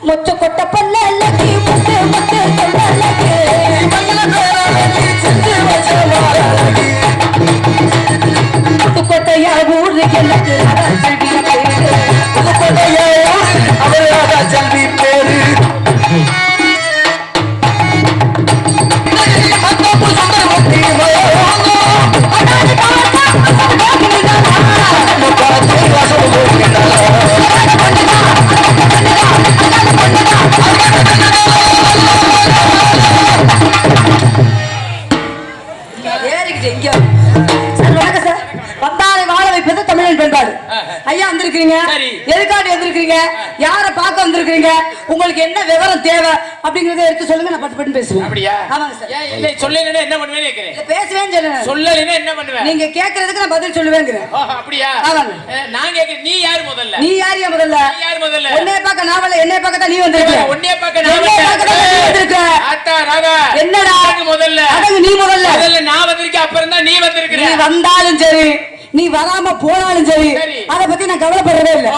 மொச்ச கொட்ட பல்ல லக்கி முத்து முத்து சொல்ல லக்கி புதுக்கோட்டையா ஊரு எனக்கு புதுக்கோட்டையா அவர் செல்வி பேரு ஐயா வந்திருக்கீங்க, எதுக்காக வந்திருக்கீங்க, யாரை பார்க்க வந்திருக்கீங்க, உங்களுக்கு என்ன விவரம் தேவை அப்படிங்கறத எடுத்து சொல்லுங்க. நான் பட்டு பட்டு பேசுவேன். அப்படியா? ஆமாங்க சார். ஏன் இல்லை சொல்லலைன்னா என்ன பண்ணுவேன்னு கேக்குறேன். பேசுவேன்னு சொல்லுங்க. சொல்லலைன்னா என்ன பண்ணுவேன்? நீங்க கேக்குறதுக்கு நான் பதில் சொல்லுவேங்கிறேன். ஓஹோ அப்படியா? ஆமாங்க. நான் கேக்குறேன் நீ யார் முதல்ல? நீ யார் முதல்ல? நீ யார் முதல்ல? உன்னைய பார்க்க நான் வரல, என்னைய பார்க்க தான் நீ வந்திருக்க. உன்னைய பார்க்க நான் வந்திருக்க. ஆத்தா ராகா. என்னடா? முதல்ல. அடங்க நீ முதல்ல. முதல்ல நான் வந்திருக்கேன், அப்புறம் தான் நீ வந்திருக்க. நீ வந்தாலும் சரி, நீ வராம போனாலும் சரி, அத பத்தி நான் கவலைப்படுறதே இல்ல.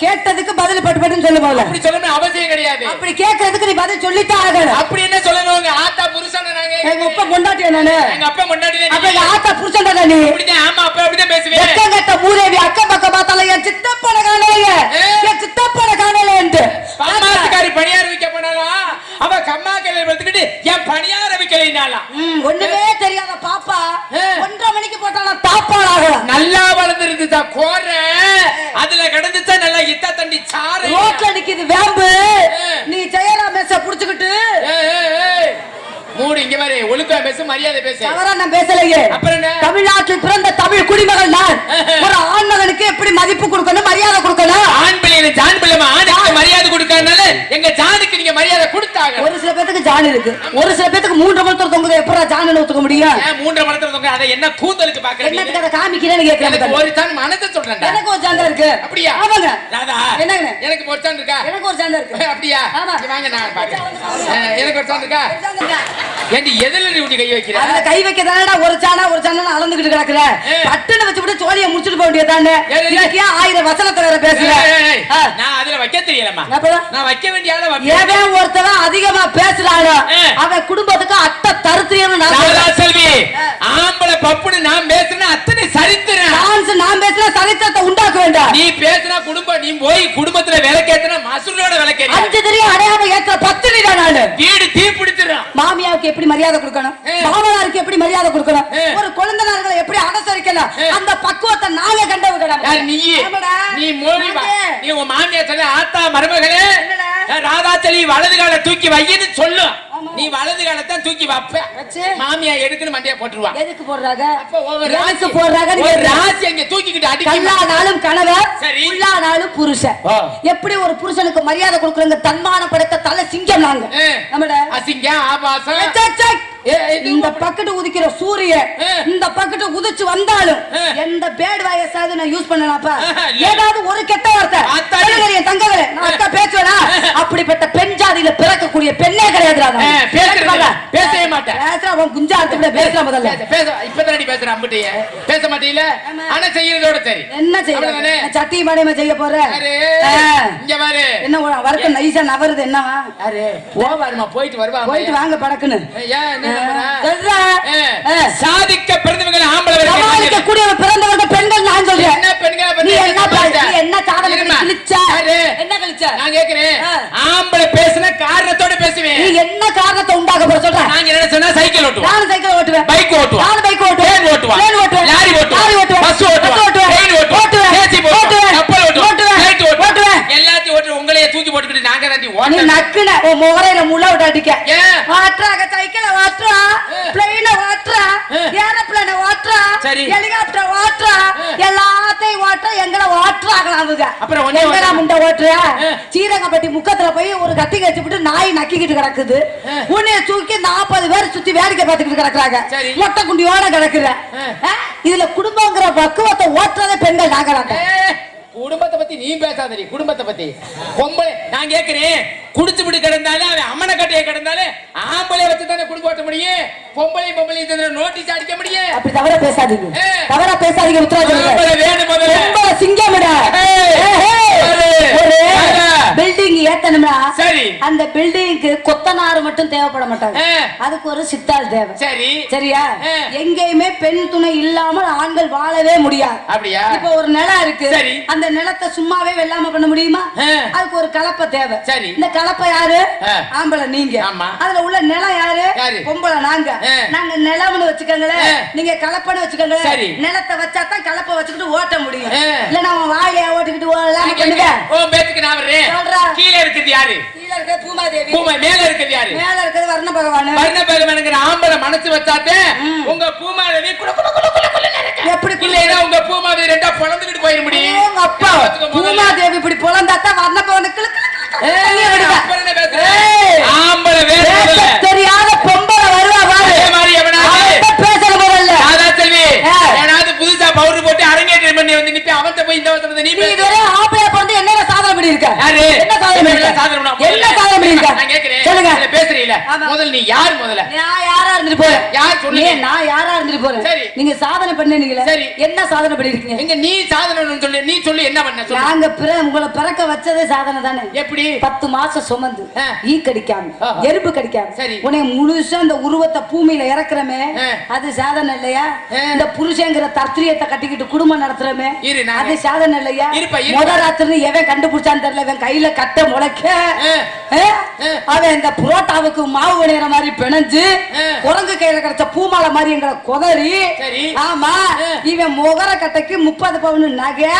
கேட்டதுக்கு பதில் பட்டு பட்டுன்னு சொல்லு போல. அப்படி சொல்லணும் அவசியம் கிடையாது. அப்படி கேக்குறதுக்கு நீ பதில் சொல்லித்தான் ஆகணும். அப்படி என்ன சொல்லணும்? உங்க ஆத்தா புருஷன் நாங்க. எங்க அப்பா பொண்டாட்டியா நானு? எங்க அப்பா பொண்டாட்டி. அப்ப எங்க ஆத்தா புருஷன் தானே நீ? அப்படிதான். ஆமா அப்பா அப்படிதான் பேசுவேன். எக்கங்கட்ட மூதேவி அக்கம் பக்கம் பார்த்தாலும் என் சித்தப்பன காணலையே, என் சித்தப்பன காணலையேன்ட்டு அம்மாத்துக்காரி பணியார வைக்க போனாலா? அவ கம்மா கல்லை எடுத்துக்கிட்டு என் பணியார வைக்கலைனாலாம். ஒண்ணுமே தெரியாத பாப்பா 1:30 மணிக்கு போட்டானா தாப்பாளாக நல்லா வளர்ந்துருந்துதா கோர. அதுல கடந்துச்சா நல்லா இத்த தண்டி சாறு. ரோட்ல நிக்குது வேம்பு. நீ ஜெயராம் மேச புடிச்சுக்கிட்டு மூடி இங்க மாதிரி ஒழுங்கா பேசு, மரியாதை பேசு. தவறா நான் பேசலையே. அப்புறம் என்ன? தமிழ்நாட்டில் பிறந்த தமிழ் குடிமகன் நான். ஒரு ஆண் மகனுக்கு எப்படி மதிப்பு கொடுக்கணும், மரியாதை கொடுக்கணும். ஆண் பிள்ளைங்க ஜான் பிள்ளைமா ஆணுக்கு மரியாதை கொடுக்கறனால எங்க ஜானுக்கு நீங்க மரியாதை கொடுத்தாங்க. ஒரு சில பேருக்கு ஜான் இருக்கு, ஒரு சில பேருக்கு 3 மணத்துல தொங்குது. எப்பறா ஜான் ஒத்துக்க முடியும்? 3 மணத்துல தொங்க. அத என்ன கூந்தலுக்கு பாக்குறீங்க? என்னத்துக்கு அத காமிக்கிறேன்னு கேக்குறேன். எனக்கு ஒரு ஜான் மனச சொல்றேன். எனக்கு ஒரு ஜான் இருக்கு. அப்படியா? ஆமாங்க. ராதா என்னங்க? எனக்கு ஒரு ஜான் இருக்கா? எனக்கு ஒரு ஜான் இருக்கு. அப்படியா? ஆமா. வாங்க நான் பாக்குறேன். எனக்கு ஒரு ஜான் இருக்கா? ஏண்டி எதுல நீ கை வைக்கிற? அதுல கை வைக்கதானடா ஒரு சானா அளந்துகிட்டு கிடக்குற. பட்டுன்னு வச்சுட்டு சோழிய முடிச்சிட்டு போக வேண்டியதானே. இதுக்கு 1000 வசனத்துல வேற பேசுற. நான் அதுல வைக்க தெரியலமா. நான் வைக்க வேண்டிய ஆள வைக்க. ஏன் ஒருத்தன் அதிகமா பேசுறானோ அவன் குடும்பத்துக்கு அத்தை தருத்திரியம்னு நான் செல்வி. ஆம்பளை பப்புன்னு நான் பேசுறேன் அத்தனை சரித்திரம். நான் பேசுனா சரித்திரத்தை உண்டாக்க வேண்டாம். நீ பேசுனா குடும்பம், நீ போய் குடும்பத்துல விளக்கேத்துனா மசுரோட விளக்கேறி 5 தெரியும் அடையாம ஏத்துற 10 நீ தான். நானு வீடு தீ பிடிச்சிடும். மாமியாவுக்கு எப்படி மரியாதை கொடுக்கணும், மாமனாருக்கு எப்படி மரியாதை கொடுக்கணும், ஒரு குழந்தைகளை எப்படி அனுசரிக்கணும், அந்த பக்குவத்தை நாங்க கண்டவங்க. நீ மோடி நீ உன் மாமியா சொல்ல ஆத்தா மருமகளே ராதாச்சலி வலது கால தூக்கி வையின்னு சொல்லு. நீ வலது காலத்தான் தூக்கி வைப்ப. மாமியா எடுத்துன்னு மண்டைய போட்டுருவா. எதுக்கு போடுறாங்க? அப்ப ஒவ்வொரு ராசி போடுறாங்க. ராசி அங்க தூக்கிக்கிட்டு அடிக்க. கல்லானாலும் கணவர், உள்ளானாலும் புருஷன். எப்படி ஒரு புருஷனுக்கு மரியாதை கொடுக்கறங்க தன்மான படைத்த தலை சிங்கம் நாங்க. நம்மட அசிங்கம் ஆபாசம். இந்த பக்கெட் உதிக்கிற சூரியன் இந்த பக்கெட் உதிச்சு வந்தாலும் எந்த பேட் வாய்ஸ் நான் யூஸ் பண்ணனாப்பா? ஏதாவது ஒரு கெட்ட வார்த்தை தங்கங்களே நான் அக்கா பேசுவேனா? அப்படிப்பட்ட பெண் ஜாதியில பிறக்கக்கூடிய பெண்ணே கிடையாது. பேசவே மாட்டேன். பேசுறவன் குஞ்சா அர்த்தப்பட பேசுற முதல்ல இப்பதானடி பேசுற அம்பிட்டிய பேச மாட்டீல. ஆனா செய்யறதோட சரி. என்ன செய்யறே? சட்டி மணியமா செய்ய போறேன். இங்க பாரு என்ன வர்க்க நைசா நவருது. என்னவா அரே போவாருமா போயிட்டு வருவா. போயிட்டு வாங்க படக்குன்னு. சாதிக்க பிறந்தவங்க ஆம்பளை சாதிக்க கூடிய பிறந்தவர்கள் பெண்கள். நான் சொல்றேன் என்ன பெண்கள் நீ என்ன சாதனை கிழிச்ச என்ன கிழிச்ச? நான் கேக்குறேன் ஆம்பளை பேசுன காரணத்தோட பேசுவேன். நீ என்ன காரணத்தை உண்டாக்க போற சொல்ற? நான் என்ன சொன்னா சைக்கிள் ஓட்டுவேன். நான் சைக்கிள் ஓட்டுவேன். பைக் ஓட்டுவேன். நான் பைக் ஓட்டுவேன். ட்ரெயின் ஓட்டுவேன். ட்ரெயின் ஓட்டுவேன். லாரி ஓட்டுவேன். பஸ் ஓட்டுவேன். ட்ரெயின் ஓட்டுவேன். ஏசி ஓட்டுவேன். கப்பல் ஓட்டுவேன். ஃளைட் ஓட்டுவேன். எல்லாத்தையும் ஓட்டு உங்களையே தூக்கி போட்டுக்கிட்டு நாங்க தாண்டி ஓட்ட. நீ நக்குன உன் முகரையில முள்ள விட்டு அடிக்க. வாட்றாக சைக்கிள வாட்றா, பிளைன வாட்றா, ஏரோப்ளேன வாட்றா, ஹெலிகாப்டர் வாட்றா, எல்லாத்தையும் வாட்றா. எங்கட வாட்றாங்களாமுங்க. அப்புறம் எங்கடா முண்டை ஓட்டுற? சீரங்கப்பட்டி முக்கத்துல போய் ஒரு கத்தி கட்டிவிட்டு நாய் நக்கிக்கிட்டு கிடக்குது. உன்னைய தூக்கி 40 பேர் சுத்தி வேடிக்கை பார்த்துக்கிட்டு கிடக்குறாங்க. மொட்டை குண்டியோட கிடக்குற. இதுல குடும்பங்கிற பக்குவத்தை ஓட்டுறதே பெண்கள் நாங்களாங்க. குடும்பத்தை பத்தி நீ பேசாதடி. குடும்பத்தை பத்தி பொம்பளை நான் கேக்குறேன். குடிச்சுபிடி கிடந்தாலும் அவன் அம்மனை கட்டையை கிடந்தாலும் ஆம்பளை வச்சு தானே குடும்பம் ஓட்ட முடியும். பொம்பளை நோட்டீஸ் அடிக்க முடியும். அப்படி தவறா பேசாதீங்க. தவறா பேசாதீங்க. வேணும் சிங்கமிட பில்டிங் ஏத்த கட்டணும்னா சரி அந்த பில்டிங்க்கு கொத்தனார் மட்டும் தேவைப்பட மாட்டாங்க. அதுக்கு ஒரு சித்தாள் தேவை. சரி சரியா? எங்கேயுமே பெண் துணை இல்லாமல் ஆண்கள் வாழவே முடியாது. அப்படியா? இப்ப ஒரு நிலம் இருக்கு. சரி. அந்த நிலத்தை சும்மாவே வெள்ளாம பண்ண முடியுமா? அதுக்கு ஒரு கலப்பை தேவை. சரி. இந்த கலப்பை யாரு? ஆம்பளை நீங்க. அதுல உள்ள நிலம் யாரு? பொம்பளை நாங்க. நாங்க நிலம்னு வச்சுக்கோங்களேன், நீங்க கலப்பைன்னு வச்சுக்கோங்களேன். நிலத்தை வச்சா தான் கலப்பை வச்சுக்கிட்டு ஓட்ட முடியும். இல்ல நான் வாயில ஓட்டிக்கிட்டு ஓடலாம் பண்ணுவேன். ஓ பேத்துக்கு நான் வரேன். கீழ இருக்குது யாரு? கீழ இருக்குது பூமாதேவி. மேல இருக்குது யாரு? மேல இருக்குது வர்ண பகவான். வர்ண பகவானுங்கிற ஆம்பளை மனசு வச்சாதே உங்க பூமாதேவி குளு குளு குளு குளு குளு நடக்கும். எப்படி இல்லைனா உங்க பூமாதேவி ரெண்டா பொளந்துக்கிட்டு போயிர முடியும். உங்க அப்பா பூமாதேவி இப்படி பொளந்தாத்தா வர்ண பகவானுக்கு ஆம்பளை வேற தெரியாத பொம்பளை வருவா பாரு. அதே மாதிரி எவனாவது பேசல போறல்ல. அதான் செல்வி ஏனாவது புதுசா பவுடர் போட்டு அரங்கேற்றம் பண்ணி வந்து நிப்பி அவன்ட்ட போய் இந்த வசனத்தை நீ இதுவரை ஆம்பளை வந்து என்ன சாதனை பண்ணி இருக்க? யாரு என்ன சாதனை பண்ணி இருக்க? என்ன சாதனை பண்ணி இருக்க? நான் கேக்குறேன். சொல்லுங்க. பேசுறீல. முதல்ல நீ யார்? முதல்ல நான் யாரா இருந்துட்டு போறேன். யார் சொல்லுங்க. நான் யாரா இருந்துட்டு போறேன். சரி. நீங்க சாதனை பண்ணீங்களே. சரி. என்ன சாதனை பண்ணி இருக்கீங்க? எங்க நீ சாதனைன்னு சொல்லு. நீ சொல்லு என்ன பண்ண சொல்லு. நாங்க உங்களை பிறக்க வச்சதே சாதனை தானே. எப்படி? 10 மாசம் சுமந்து ஈ கடிக்காம எறும்பு கடிக்காம சரி உன்னை முழுசா அந்த உருவத்தை பூமியில இறக்குறமே அது சாதனை இல்லையா? இந்த புருஷங்கிற தர்த்திரியத்தை கட்டிக்கிட்டு குடும்பம் நடத்துறமே அது சாதனை இல்லையா? முதல் ராத்திரி எவன் கண்டுபிடிச்சான்னு தெரியல. இவன் கையில கட்ட முளைக்க அவன் இந்த புரோட்டாவுக்கு மாவு விளையிற மாதிரி பிணைஞ்சு குரங்கு கையில கிடைச்ச பூமாலை மாதிரி எங்களை கொதறி ஆமா இவன் முகர கட்டைக்கு 30 பவுன் நகை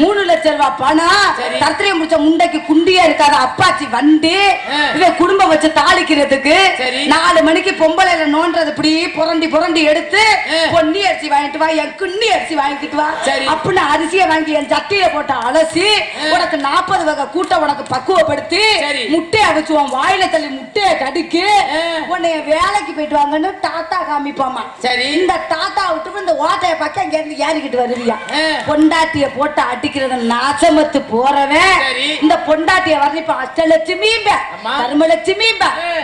3 லட்சம் ரூபாய் பணம் தர்த்திரியம் முடிச்ச முண்டைக்கு குண்டியா இருக்காத அப்பாச்சி வண்டி இவன் குடும்பம் வச்சு தாளிக்கிறதுக்கு 4 மணிக்கு பொம்பளையில நோன்றது இப்படி புரண்டி புரண்டி எடுத்து பொன்னி அரிசி வாங்கிட்டு வா என் குண்ணி அரிசி வாங்கிட்டு வா அப்படின்னு அரிசியை வாங்கி என் சட்டியில போட்டு அலசி உனக்கு 40 வகை கூட்ட உனக்கு பக்குவப்படுத்தி முட்டையை அவிச்சு உன் வாயில தள்ளி முட்டையை கடிக்கு உன்னைய வேலைக்கு போயிட்டு வாங்கன்னு டாட்டா காமிப்பாமா. சரி இந்த டாட்டா விட்டு இந்த ஓட்டைய பார்க்க இங்க இருந்து ஏறிக்கிட்டு வருவியா? பொண்டாட்டிய போட்டு அடிக்கிறது நாசமத்து போறவன் இந்த பொண்டாட்டிய வர்ணிப்ப அஷ்டலட்சுமி தர்மலட்சுமி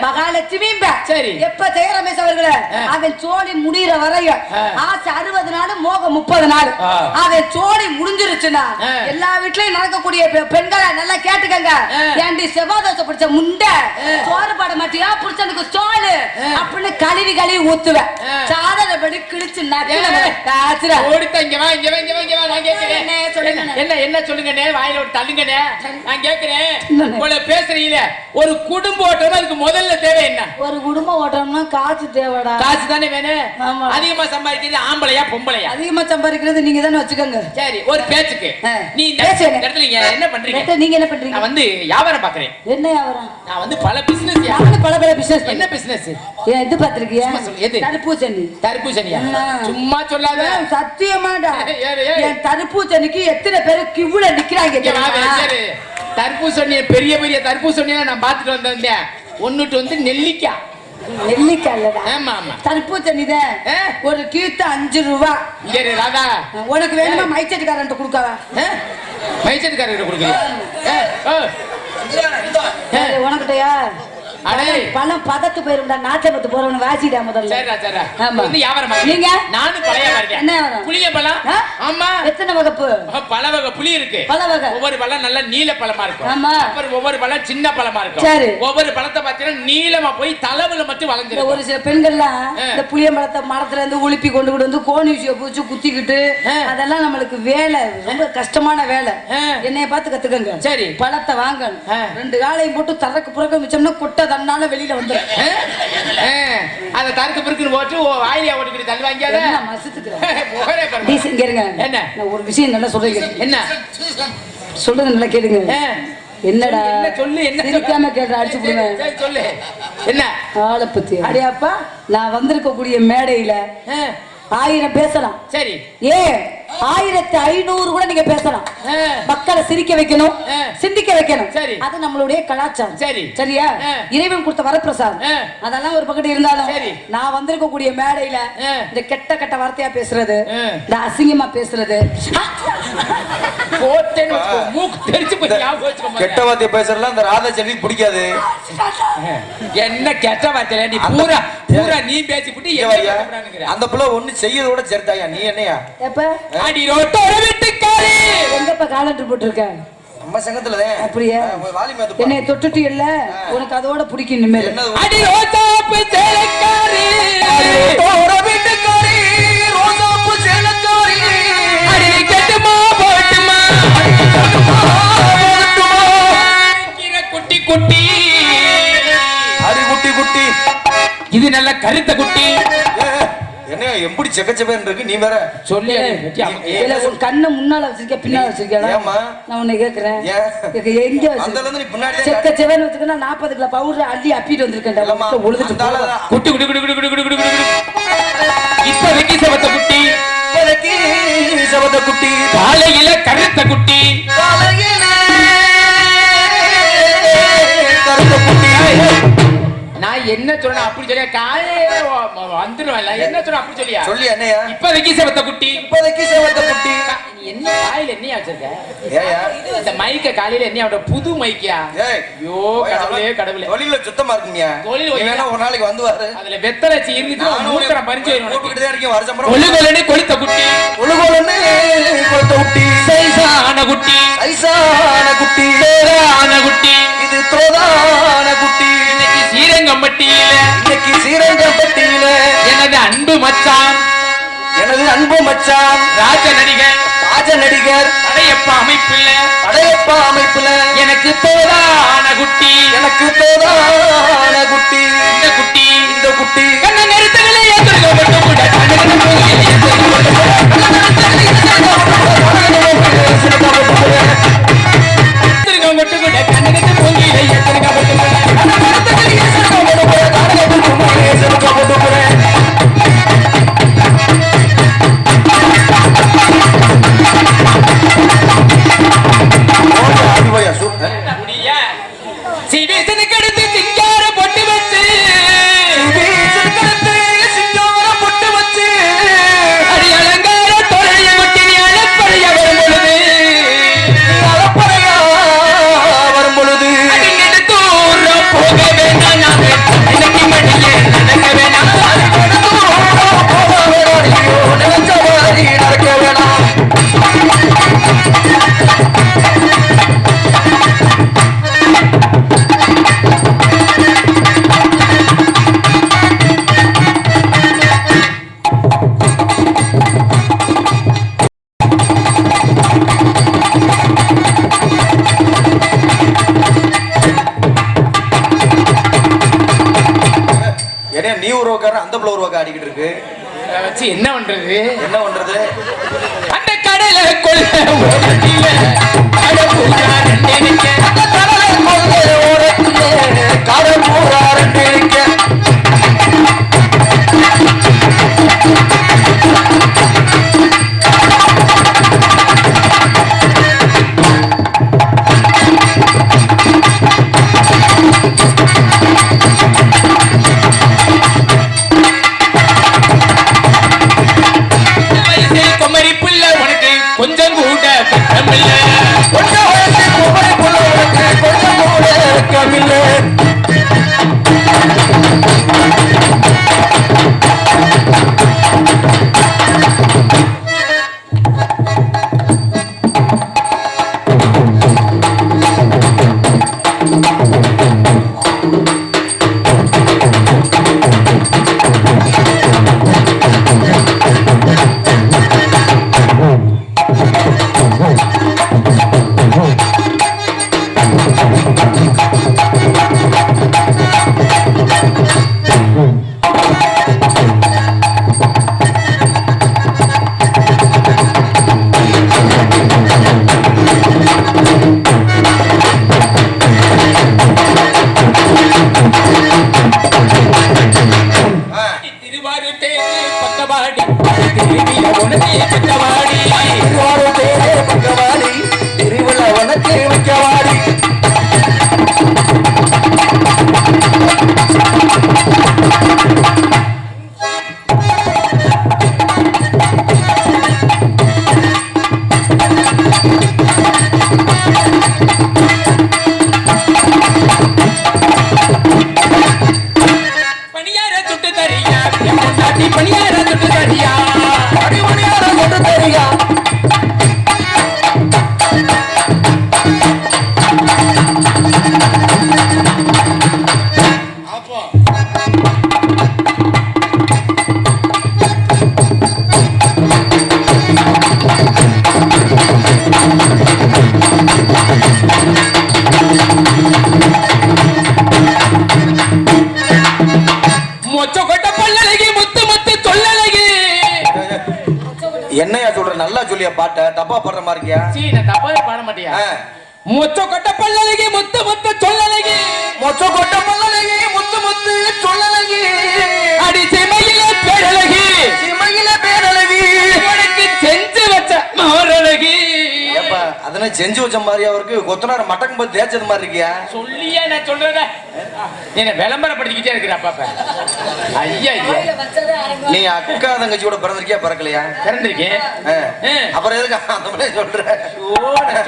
மகாலட்சுமி எப்ப ஜெயரமேஷ் அவர்களே அவன் சோழி முடிகிற வரையும் ஆசை 60 நாள் மோகம் 30 நாள் அவன் சோழி முடிஞ்சிருச்சுன்னா எல்லா வீட்லயும் நடக்கக்கூடிய பெண்களை நல்லா கேட்டுக்கங்க. ஏண்டி செவ்வாதோசை பிடிச்ச முண்டை சோறு பாட மாட்டியா புருஷனுக்கு சோழு அப்படின்னு கழுவி கழுவி ஊத்துவேன். சாதனை படி கிழிச்சு என்ன சொல்லுங்க வாயில ஒரு தள்ளுங்கண்ணே. நான் கேக்குறேன் உங்களை பேசுறீங்களே ஒரு குடும்பம் ஓட்டணும் அதுக்கு முதல்ல தேவை என்ன? ஒரு குடும்பம் ஓட்டணும்னா காசு தேவைடா. காசு தானே வேணும். அதிகமா சம்பாதிக்கிறது ஆம்பளையா பொம்பளையா? அதிகமா சம்பாதிக்கிறது நீங்க தானே வச்சுக்கோங்க. சரி ஒரு பேச்சுக்கு நீ இடத்துல என்ன பண்றீங்க? நீங்க என்ன பண்றீங்க? நான் வந்து வியாபாரம் பாக்குறேன். என்ன வியாபாரம்? நான் வந்து பல பிசினஸ் பல பிசினஸ். என்ன பிசினஸ்? இது பாத்திருக்கியா? தர்பூசணி. தர்பூசணியா? சும்மா சொல்லாத சத்தியமாடா. என் தர்பூசணிக்கு எத்தனை பேரு கிவுல நிக்கிறாங்க. தர்பூசணி பெரிய பெரிய தர்பூசணியா நான் பாத்துட்டு வந்தேன். ஒன்னுட்டு வந்து நெல்லிக்காய். நெல்லிக்காய் இல்லடா. ஆமா ஆமா தர்பூசணி தான். ஒரு கீத்து 5 ரூபாய். சரி ராதா உனக்கு வேணுமா மைச்சட்டுக்காரன்ட்ட கொடுக்கவா? மைச்சட்டுக்காரன்ட்ட கொடுக்கல. உனக்கிட்டயா? பணம் பதத்து போயிருந்தா நாச்சபத்து போறவன வாசிடா முதல்ல. சரிடா சரிடா. ஆமா வந்து வியாபாரம் நீங்க நானும் பழைய வியாபாரம். என்ன வியாபாரம்? புளிய பழம். ஆமா எத்தனை வகைப்பு? பல வகை புளி இருக்கு. பல வகை. ஒவ்வொரு பழம் நல்ல நீல பழமா இருக்கும். ஆமா அப்புறம் ஒவ்வொரு பழம் சின்ன பழமா இருக்கும். சரி ஒவ்வொரு பழத்தை பார்த்தீங்கன்னா நீளமா போய் தலவுல மட்டும் வளைஞ்சிரும். ஒரு சில பெண்கள்லாம் இந்த புளிய பழத்தை மரத்துல இருந்து உளுப்பி கொண்டு வந்து கோணி விஷய பூச்சி குத்திக்கிட்டு அதெல்லாம் நம்மளுக்கு வேலை ரொம்ப கஷ்டமான வேலை. என்னைய பார்த்து கத்துக்கங்க. சரி பழத்தை வாங்கணும் 2 காலையும் போட்டு தரக்கு புறக்க மிச்சம்னா கொட்டை தன்னால வெளியில வந்துரும். அத தரக்கு புறக்குன்னு போட்டு வாயிலியா ஓடிக்கிட்டு தள்ளி வாங்கியாத மசத்துக்கு டீசன் கேளுங்க. என்ன நான் ஒரு விஷயம் நல்லா சொல்றேன். என்ன சொல்றது நல்லா கேளுங்க. என்னடா சொல்லு. என்ன சிரிக்காம கேட்ற அடிச்சு போடுவேன். சரி சொல்லு என்ன ஆளை பத்தி. அடியாப்பா நான் வந்திருக்க கூடிய மேடையில 1000 பேசலாம். சரி 1500 கூட நீங்க பேசலாம். மக்களை சிரிக்க வைக்கணும் சிந்திக்க வைக்கணும். சரி அது நம்மளுடைய கலாச்சாரம். சரி சரியா? இறைவன் கொடுத்த வரப்பிரசாதம். அதெல்லாம் ஒரு பக்கத்து இருந்தாலும் நான் வந்திருக்க கூடிய மேடையில இந்த கெட்ட கெட்ட வார்த்தையா பேசுறது இந்த அசிங்கமா பேசுறது கெட்ட வார்த்தை பேசுறதுலாம் அந்த ராதா செல்விக்கு பிடிக்காது. என்ன கெட்ட வார்த்தை நீ பூரா பூரா நீ பேசிவிட்டு அந்த புள்ள ஒண்ணு செய்யறதோட சேர்த்தாயா நீ என்னையா? எப்ப அடி ரோட்டோர வீட்டுக்காரி எங்கப்பா காலண்டர் போட்டுருக்க? நம்ம சங்கத்துலதான். அப்படியே வாலி மேத்து என்னை தொட்டுட்டு இல்ல உனக்கு அதோட பிடிக்கும் இனிமேல். அடி ரோசாப்பு சேலக்காரி போற வீட்டுக்காரி ரோசாப்பு சேலக்காரி அடி கட்டுமா போட்டுமா குட்டி குட்டி அடி குட்டி குட்டி. இது நல்ல கருத்த குட்டி. என்ன எப்படி செக்கச்சப்பேன் இருக்கு? நீ வேற சொல்லி இல்ல உன் கண்ணை முன்னால வச்சிருக்க பின்னால வச்சிருக்கேன். ஏமா நான் உன்னை கேக்குறேன் எங்க வச்சிருக்க? நீ பின்னாடி செக்க செவன் வச்சுக்கனா 40 கிலோ பவுடர் அள்ளி அப்பிட்டு வந்திருக்கேன்டா. உழுதுட்டு குட்டி குட்டி குட்டி குட்டி குட்டி குட்டி குட்டி. இப்போதைக்கு செவத்த குட்டி, இப்போதைக்கு செவத்த குட்டி, காலையில கருத்த குட்டி, காலையில கருத்த குட்டி. நான் என்ன சொன்ன அப்படி சொல்லியா? காலையில வந்துருவல என்ன சொன்ன அப்படி சொல்லியா? சொல்லி என்னையா? இப்போதைக்கு செவத்த குட்டி, இப்போதைக்கு செவத்த குட்டி. நீ என்ன காலையில என்னையா வச்சிருக்க? ஏயா இந்த மைக்க காலையில என்னையா? புது மைக்கியா? ஏய் ஐயோ கடவுளே கடவுளே. தொழில சுத்தமா இருக்குங்க. தொழில் நீ வேணா ஒரு நாளைக்கு வந்து வாரு. அதுல வெத்தலைச்சி இருந்துச்சு மூத்திரம் பறிச்சு கூப்பிட்டுட்டே தான் இருக்கேன் வருஷம் பூரா. ஒழுகொலனு கொளுத்த குட்டி, ஒழுகொலன்னு கொளுத்த குட்டி, சைசான குட்டி, ஐசான குட்டி, தேரான குட்டி, இது தோதான குட்டி. இன்னைக்கு ஸ்ரீரங்கம்பட்டியில, இன்னைக்கு ஸ்ரீரங்கம்பட்டியில எனது அன்பு மச்சான், எனது அன்பு மச்சான், ராஜ நடிகர், ராஜ நடிகர், அடையப்பா அமைப்புல, அடையப்பா அமைப்புல எனக்கு தோதான குட்டி, எனக்கு தோதான குட்டி. இந்த குட்டி, இந்த குட்டி கண்ண நெருத்தங்களே ஏத்துக்க மட்டும் கூட கண்ணுக்கு மட்டும் கூட கண்ணுக்கு போகில ஏத்துக்க மட்டும் சிவேசனுக்கு அடுத்து சிங்கார பொட்டு வச்சு, பொட்டு வச்சு அடி அலங்கார தொழிலை ஒட்டி நீ அழப்பறைய வரும் பொழுது, அலப்பறையா வரும் பொழுது அடி நெடுந்தூரம் போக வேண்டாம், நாம இன்னைக்கு மடியே நடக்க வேண்டாம், நினைச்ச மாதிரி நடக்க வேணாம். என்ன நீ ஒரு உக்கார அந்த பிள்ளை ஒரு உக்கா ஆடிக்கிட்டு இருக்கு. அதை வச்சு என்ன பண்றது? என்ன பண்றது? அந்த கடலை கொள்ள ஓரத்தில கடவுளா ரெண்டே நிக்க, கடலை கொள்ள ஓரத்திலே கடவுளா ரெண்டே நிக்க. வயசில் குமரி புள்ள உனக்கு கொஞ்சம் கூட பட்டமில்ல, கொஞ்சம் வயசு குமரி புள்ள உனக்கு கொஞ்சம் கூட வெட்கமில்லை. திருவாரூர் தேர் பக்கவாடி, திருவிழா உனக்கே பக்கவாடி, திருவாரூர் தேரே பக்கவாடி, திருவிழா உனக்கு வைக்கவாடி. அப்போ மொச்ச கொட்ட பல்லழகி முத்து முத்து சொல்லழகி. என்னையா சொல்ற நல்லா சொல்லியா பாட்ட தப்பா பாடுற மாதிரி இருக்கியா? சீ நான் தப்பாவே பாட மாட்டியா? மொச்ச கொட்ட பல்லழகி முத்து முத்து சொல்லழகி. மொச்ச கொட்ட பல்லழகி முத்து முத்து சொல்லழகி. அடி சிமையில பேரழகி. சிமையில பேரழகி. உனக்கு செஞ்சு வச்ச மோரழகி. ஏப்பா அதனை செஞ்சு வச்ச மாதிரியா இருக்கு? கொத்தனார் மட்டன் போய் தேய்ச்சது மாதிரி இருக்கியா? சொல்லியா நான் சொல்றத என்ன விளம்பரப்படுத்திக்கிட்டே இருக்கிற அப்பா. ஐயா நீ அக்கா தங்கச்சி கூட பிறந்திருக்கியா பிறக்கலையா? பிறந்திருக்கேன். அப்புறம் எதுக்கு அந்த மாதிரி சொல்ற?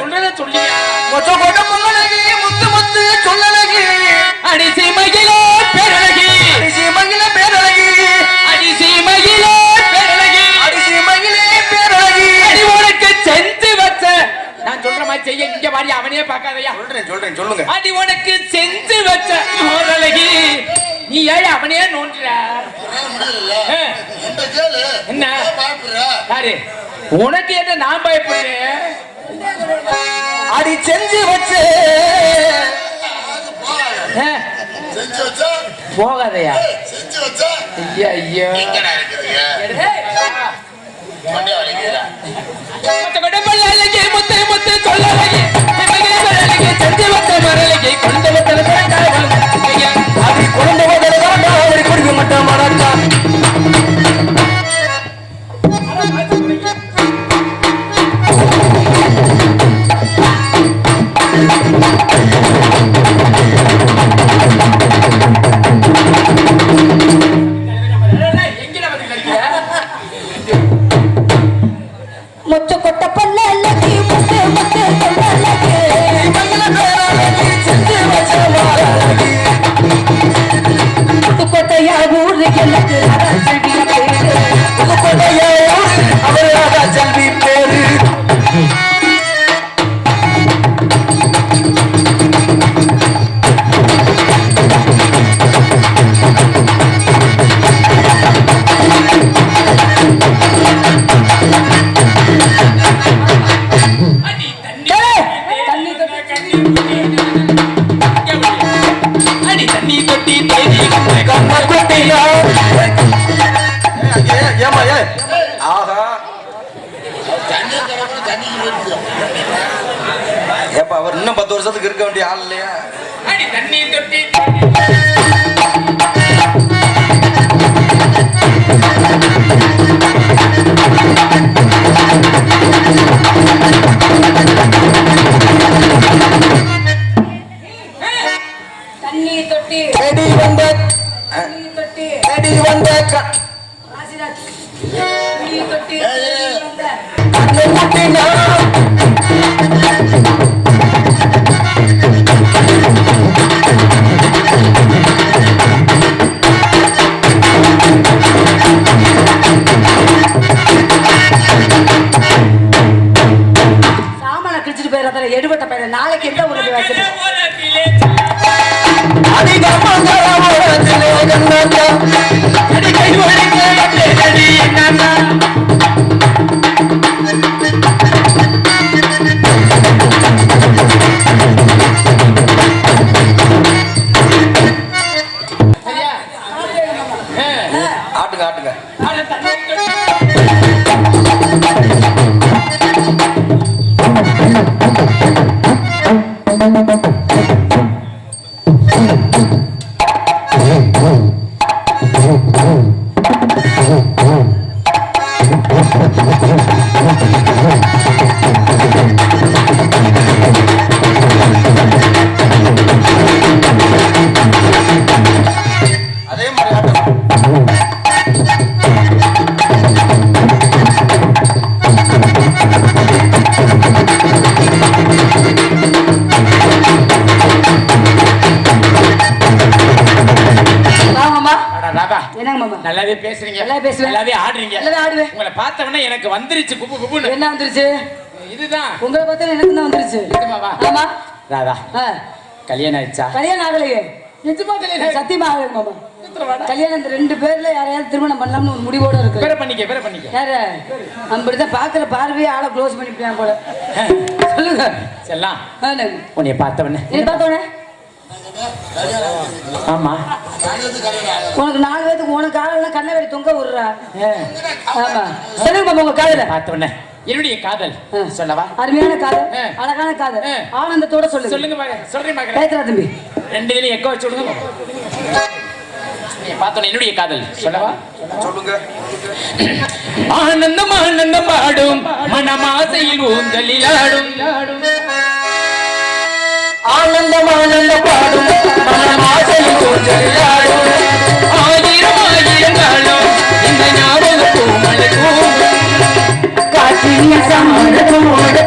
சொல்றத சொல்லியா. மொச்ச கொட்ட பல்லழகி முத்து முத்து சொல்லழகி. அடிசி மகிழ பேரழகி. அடிசி மகிழ பேரழகி. அடிசி மகிழ பேரழகி. அடிசி மகிழ பேரழகி. அடி உனக்கு செஞ்சு வச்ச நான் சொல்ற மாதிரி செய்ய இங்க வாடி அவனே பார்க்காதயா. சொல்றேன் சொல்லுங்க. அடி உனக்கு செஞ்சு வச்ச மோரழகி. நீ ஏன் அவனே நோண்டுற? என்ன யாரு உனக்கு என்ன நான் பயப்படுறேன்? அடி செஞ்சு வச்சு போகாதயா. ஐயா ஐயா பல்லழகி முத்து முத்து சொல்லழகி. செஞ்சு வச்ச மரழகி கொண்டு அப்படி குழந்தை அப்படி குடிக்க மாட்டேன் மறக்கா. மொச்ச கொட்ட பல்லழகி முத்து முத்து சொல்லழகி. புதுக்கோட்டையா ஊரு எனக்கு ராஜாச்செல்வியா பேரு. புதுக்கோட்டையா ஊரு அவர் ராஜாச்செல்வி பேரு. தண்ணி கொட்டி தேடி கண்ண குட்டியா. ஏமா ஏ ஆஹா. ஏப்பா அவர் இன்னும் 10 வருஷத்துக்கு இருக்க வேண்டிய ஆள் இல்லையா? அடி தண்ணி தொட்டி தண்ணி தொட்டி தேடி வந்த தண்ணி தொட்டி தேடி வந்த ராசிராஜ். தண்ணி தொட்டி வந்த கண்ண குட்டினா. சாமான கிழிச்சிட்டு போயிடாத எடுபட்ட பையன். நாளைக்கு எந்த ஊருக்கு வச்சுட்டு ஆட்டுங்க ஆட்டுங்க. அதே மாதிரி ஆட்டம். என்னங்க மாமா நல்லாவே பேசுறீங்க, நல்லா பேசுவேன், நல்லாவே ஆடுறீங்க, நல்லாவே ஆடுவேன். உங்களை பார்த்தவனே எனக்கு வந்துருச்சு குப்பு குப்புன்னு. என்ன வந்துருச்சு? இதுதான் உங்களை பார்த்தா எனக்கு தான் வந்துருச்சு. இதுமாவா? ஆமா ராதா, கல்யாணம் ஆயிடுச்சா? கல்யாணம் ஆகலையே. நிஜமா கல்யாணம்? சத்தியமா ஆகல மாமா. கல்யாணம் இந்த 2 பேர்ல யாரையாவது திருமணம் பண்ணலாம்னு ஒரு முடிவோட இருக்கு. பேர பண்ணிக்க. யாரு? நம்மதான் பாக்குற பார்வையே ஆளை க்ளோஸ் பண்ணிப்பியான் போல. சொல்லுங்க செல்லாம். உன்னைய பார்த்தவனே. என்ன பார்த்தவனே? ஆமா. உனக்கு 4 பேருக்கு உனக்கு காதெல்லாம் கண்ணை வெடி தொங்க விடுறா. ஆமா. சொல்லுங்க மாமா உங்க காதல. பார்த்தவனே. என்னுடைய காதல் சொல்லவா? அருமையான காதல், அழகான காதல். ஆனந்தத்தோட சொல்லுங்க. சொல்லுங்க பாரு. சொல்றேன் பாரு. பேசுறா தம்பி. 2 இதுலயும் எக்கோ வச்சு விடுங்க. பார்த்தவனே என்னுடைய காதல் சொல்லவா? சொல்லுங்க. ஆனந்தம் ஆனந்தம் பாடும் மனமாசையில் ஊஞ்சலில் ஆடும். ஆனந்தம் ஆனந்தம் பாடும் மனமாசையில் ஊஞ்சலில் ஆடும். 1000 காலம் இந்த ஞாபகம் பூமலை பூ காற்றின் சமணத்தோடு